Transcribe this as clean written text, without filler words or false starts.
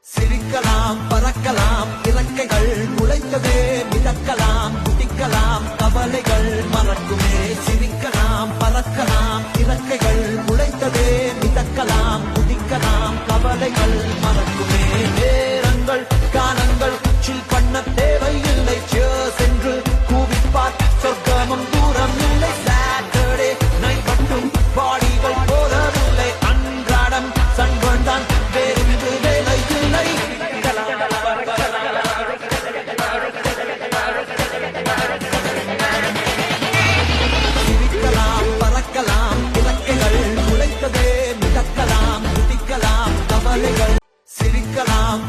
சிரிக்கலாம் பறக்கலாம் இறக்கைகள் முளைத்ததே மிதக்கலாம் குதிக்கலாம் கவலைகள் மறக்குமே சிரிக்கலாம் பறக்கலாம் இறக்கைகள் முளைத்ததே மிதக்கலாம் குதிக்கலாம் கவலைகள் மறக்குமே நேரங்கள் காலங்கள் சில் பண்ண தேவையில்லை சென்று கூவிப்பார் சொர்க்கமும் தூரம் இல்லை சாட்டர்டே நைட் மட்டும் பாடிகள் போதவில்லை அன்றாடம் சண்பந்தான் வேறு வேலை இல்லை சிரிக்கலாம் பறக்கலாம் இறக்கைகள் முளைத்ததே மிதக்கலாம் குதிக்கலாம் கவலைகள் சிரிக்கலாம்